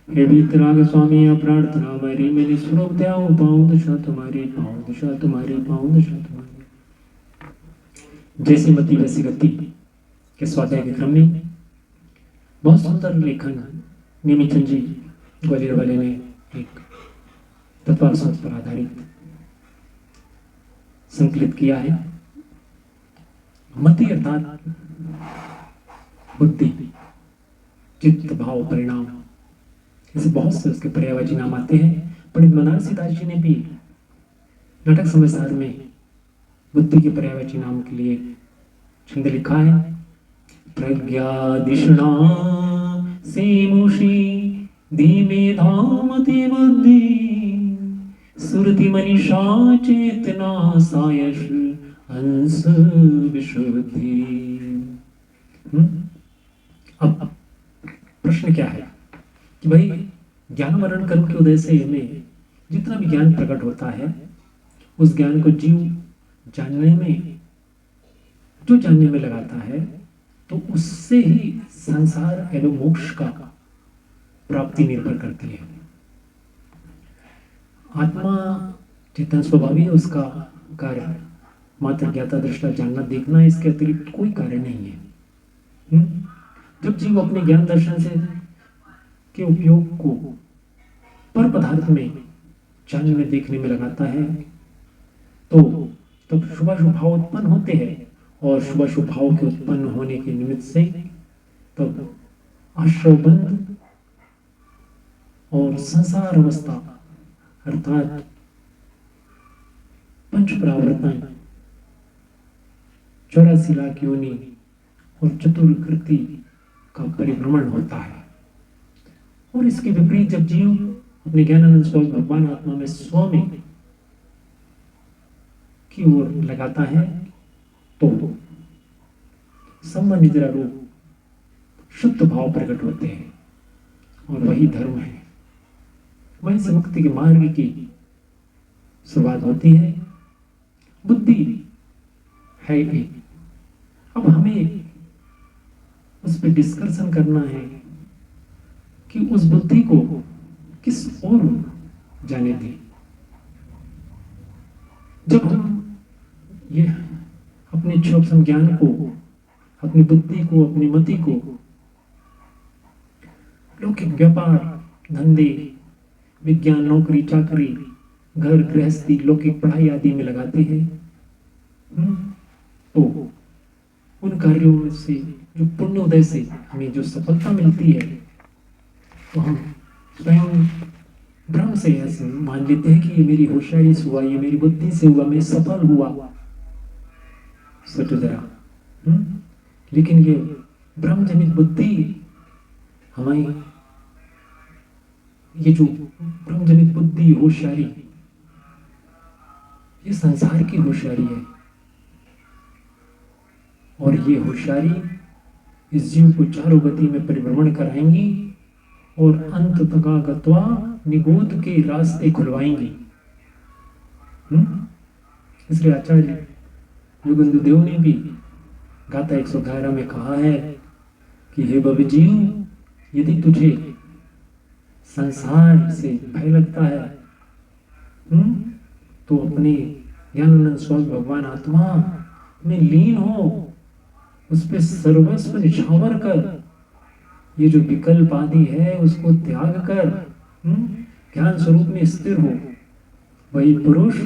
हे वीतराग स्वामी प्रार्थना मेरी मेरी स्वरूप त्याओ पाऊं दशा तुम्हारी पाऊं दशा तुम्हारी पाऊं दशा तुम्हारी। जैसी मति वैसी गति के स्वाध्याय के क्रम में बहुत सुंदर लेखन नेमीचंद जी ग्वालियर वाले ने एक तत्वार्थ पर आधारित संकलित किया है। मति अर्थात बुद्धि, चित्त, भाव, परिणाम, ऐसे बहुत से उसके पर्यायवाची नाम आते हैं। पंडित बनारसी दास जी ने भी नाटक समयसार में बुद्धि के पर्यायवाची नाम के लिए छंद लिखा है। प्रज्ञादिष्णा सेमुषी धीमे धामति बुद्धि सुरति मनीषा चेतना सायश हंस विशुद्धि। अब प्रश्न क्या है कि भाई ज्ञान मरण कर्म के उदय से हमें जितना भी ज्ञान प्रकट होता है उस ज्ञान को जीव जानने में जो जानने में लगाता है तो उससे ही संसार एवं मोक्ष का प्राप्ति निर्भर करती है। आत्मा चेतन स्वभाव है, उसका कार्य मात्र ज्ञाता दृष्टा जानना देखना, इसके अतिरिक्त कोई कार्य नहीं है। जब जीव अपने ज्ञान दर्शन से के उपयोग को पर पदार्थ में जानने में देखने में लगाता है तो तब शुभाशुभ भाव उत्पन्न होते हैं और शुभाशुभ भाव के उत्पन्न होने के निमित्त से तब आश्रवबंध और संसार अवस्था अर्थात पंच प्रावर्तन, 84 लाख योनि और चतुर्कृति का परिभ्रमण होता है। और इसके विपरीत जब जीव अपने ज्ञानानंद स्वरूप भगवान आत्मा में स्व में की ओर लगाता है तो सम्मा निद्रा रूप शुद्ध भाव प्रकट होते हैं और वही धर्म है। वहीं से मुक्ति के मार्ग की शुरुआत होती है। बुद्धि है एक। अब हमें उस पर डिस्कशन करना है कि उस बुद्धि को किस ओर जाने दें। जब हम ये अपने सूक्ष्म ज्ञान को, अपनी बुद्धि को, अपनी मति को लौकिक व्यापार, धंधे, विज्ञान, नौकरी, चाकरी, घर गृहस्थी, लौकिक पढ़ाई आदि में लगाते हैं तो उन कार्यों में से जो पुण्योदय से हमें जो सफलता मिलती है तो हम स्वयं भ्रम से ऐसे मान लेते हैं कि ये मेरी होशियारी से हुआ, ये मेरी बुद्धि से हुआ, मैं सफल हुआ। सोचो जरा। लेकिन ये भ्रम जनित बुद्धि हमारी, ये जो भ्रम जनित बुद्धि, होशियारी, ये संसार की होशियारी है और ये होशियारी इस जीव को चारों गति में परिभ्रमण कराएंगी और अंत तका गत्वा निगोद के रास्ते खुलवाएंगी। इसलिए आचार्य योगेंद्र देव ने भी गाथा 111 में कहा है कि हे भव जीव, यदि तुझे संसार से भय लगता है तो अपने ज्ञानानंद स्वरूप भगवान आत्मा में लीन हो, उस पे सर्वस्व निछावर कर, ये जो विकल्प आदि है उसको त्याग कर ज्ञान स्वरूप में स्थिर हो। वही पुरुष,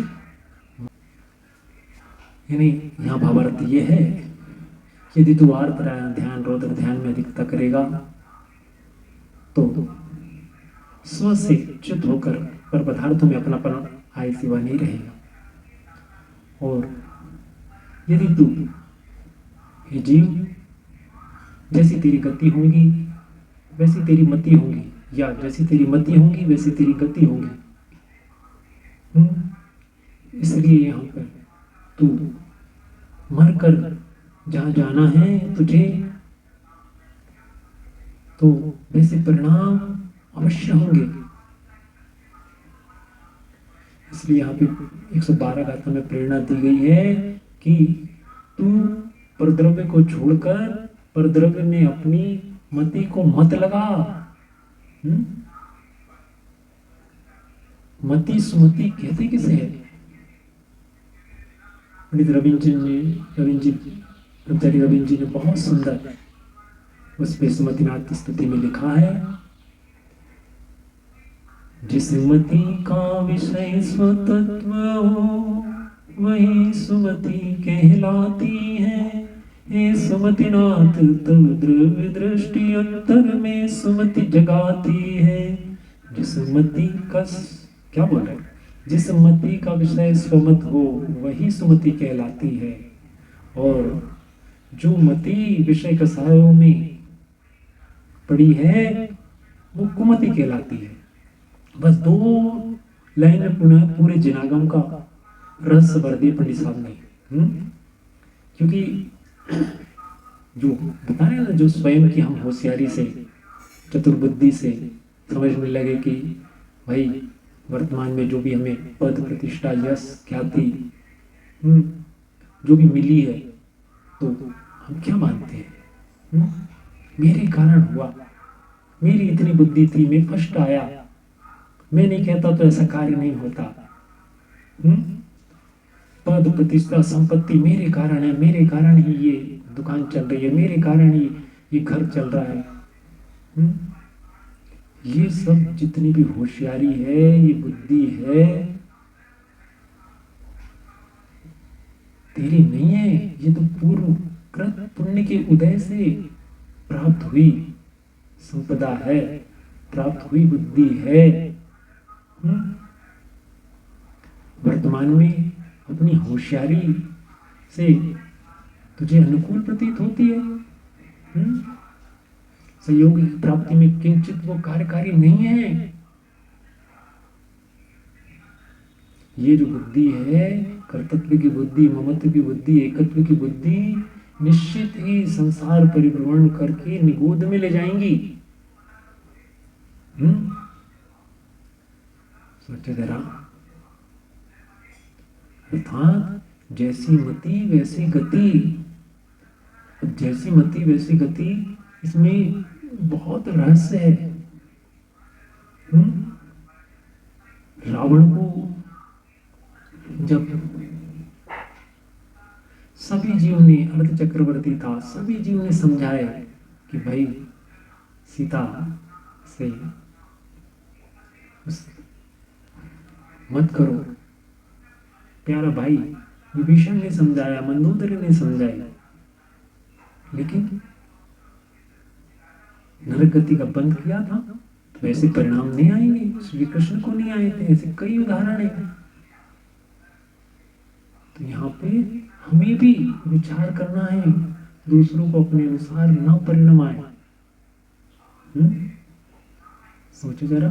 यानी यहाँ भावार्थ ये है कि यदि तू आर्त ध्यान, रौद्र ध्यान में अधिकता करेगा तो स्व से च्युत होकर पर पदार्थों में अपनापन आय सिवा नहीं रहेगा। और यदि तू हे जीव, जैसी तेरी गति होगी वैसी तेरी मति होगी, या जैसी तेरी मति होगी वैसी तेरी गति होगी। इसलिए यहाँ पर तू मरकर जहाँ जाना है तुझे तो वैसे परिणाम अवश्य होंगे। इसलिए यहाँ पे 112 गाथा में प्रेरणा दी गई है कि तू परद्रव्य को छोड़कर परद्रव्य में अपनी मति को मत लगा। मति सुमति कहते किसे है? पंडित ब्रह्मचारी रविंद्र जी ने बहुत सुंदर उस पे सुमतिनाथ स्तुति में लिखा है, जिस मति का विषय स्वतत्व हो वही सुमति कहलाती है। हे सुमतिनाथ तब द्रव्य दृष्टि अंतर में सुमति जगाती है। जिस मति का क्या बोल रहे, जिस मति का विषय स्वमत हो वही सुमति कहलाती है, और जो मति विषय कसायों में पड़ी है वो कुमति कहलाती है। बस 2 लाइन में पुनः पूरे जिनागम का रहस्य भर दिए पंडित साहब ने। क्योंकि जो बता रहे ना, जो स्वयं की हम होशियारी से चतुर्बुद्धि से समझने लगे कि भाई वर्तमान में जो भी हमें पद प्रतिष्ठा यश ख्याति जो भी मिली है तो हम क्या मानते हैं, मेरे कारण हुआ, मेरी इतनी बुद्धि थी, मैं फर्स्ट आया, मैं नहीं कहता तो ऐसा कार्य नहीं होता। पद प्रतिष्ठा संपत्ति मेरे कारण है, मेरे कारण ही ये दुकान चल रही है, मेरे कारण ही ये घर चल रहा है। ये सब जितनी भी होशियारी है, ये बुद्धि है, तेरी नहीं है। ये तो पूर्व कृत पुण्य के उदय से प्राप्त हुई संपदा है, प्राप्त हुई बुद्धि है। वर्तमान में अपनी होशियारी से तुझे अनुकूल प्रतीत होती है, सहयोग की प्राप्ति में किंचित वो कार्यकारी नहीं है। ये जो बुद्धि है, कर्तव्य की बुद्धि, ममत्व की बुद्धि, एकत्व की बुद्धि, निश्चित ही संसार परिभ्रमण करके निगोद में ले जाएंगी। सोचो जरा, अर्थात जैसी मति वैसी गति, जैसी मति वैसी गति, इसमें बहुत रहस्य है। रावण को जब सभी जीव ने, अर्ध चक्रवर्ती था, सभी जीव ने समझाया कि भाई सीता से मत करो, प्यारा भाई विभीषण ने समझाया, मंदोदरी ने समझाया, लेकिन नरक गति का बंद किया था तो ऐसे परिणाम नहीं आएंगे। श्री कृष्ण को नहीं आए थे, ऐसे कई उदाहरण है। तो यहाँ पे हमें भी विचार करना है, दूसरों को अपने अनुसार न परिणाम आए। सोचो जरा,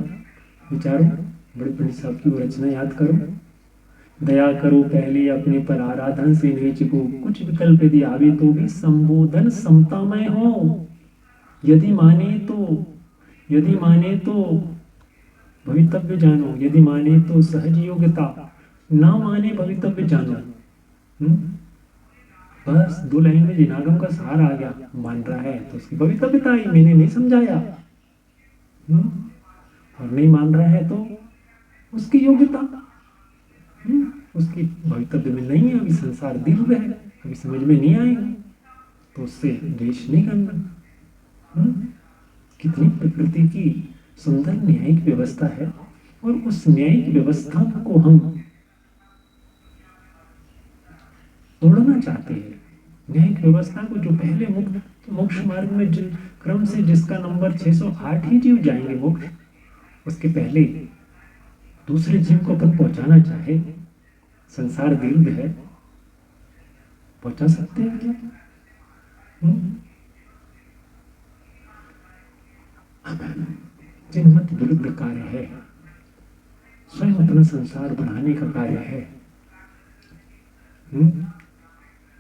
विचारो, बड़े पंडित साहब की वो रचना याद करो। दया करो पहले अपने पर, आराधन से नीच को, कुछ विकल्प यदि आवे तो भी संबोधन समतामय हो। यदि माने तो भवितव्य जानो, यदि माने तो सहज योग्यता, ना माने भवितव्य जानो। बस 2 लाइन में जिनागम का सार आ गया। मान रहा है तो उसकी भवितव्यता ही, मैंने नहीं समझाया, और नहीं मान रहा है तो उसकी योग्यता, उसकी भवितव्य में नहीं है, अभी संसार दिव्य है, अभी समझ में नहीं आएगा तो उससे द्वेष नहीं करना। कितनी प्रकृति की सुंदर न्यायिक व्यवस्था है, और उस न्यायिक व्यवस्था को हम तोड़ना चाहते हैं। न्यायिक व्यवस्था को, जो पहले मोक्ष मार्ग में क्रम से जिसका नंबर 608 ही जीव जाएंगे मोक्ष, उसके पहले दूसरे जीव को अपन पहुंचाना चाहे, संसार दीर्घ है, पहुंचा सकते हैं क्या? जिनमत विरुद्ध कार्य है, स्वयं अपना संसार बढ़ाने का कार्य है।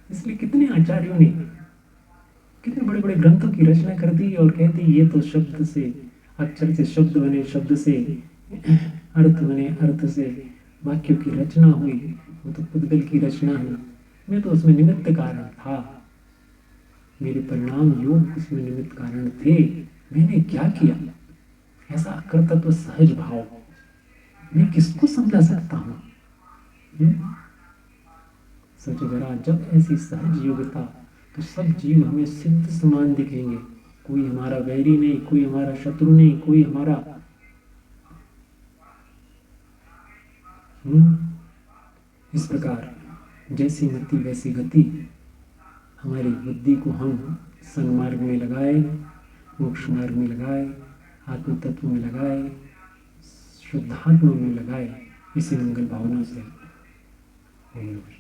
इसलिए कितने आचार्यों ने कितने बड़े बड़े ग्रंथों की रचना कर दी और कहती ये तो शब्द से, अक्षर से शब्द बने, शब्द से अर्थ बने, अर्थ से वाक्यों की रचना हुई, वो तो पुद्गल की रचना हुई, मैं तो उसमें निमित्त कारण था, मेरे परिणाम योग उसमें निमित्त कारण थे, मैंने क्या किया? ऐसा कर्तव्य सहज भाव, मैं किसको समझा सकता हूँ? सोचो जरा, जब ऐसी सहज योग्यता, तो सब जीव हमें सिद्ध समान दिखेंगे। कोई हमारा वैरी नहीं, कोई हमारा शत्रु नहीं, कोई हमारा इस प्रकार जैसी मति वैसी गति। हमारी बुद्धि को हम सन्मार्ग में लगाए, मोक्ष मार्ग में लगाए, आत्म तत्व में लगाए, शुद्धात्मा में लगाए, इसी मंगल भावना से।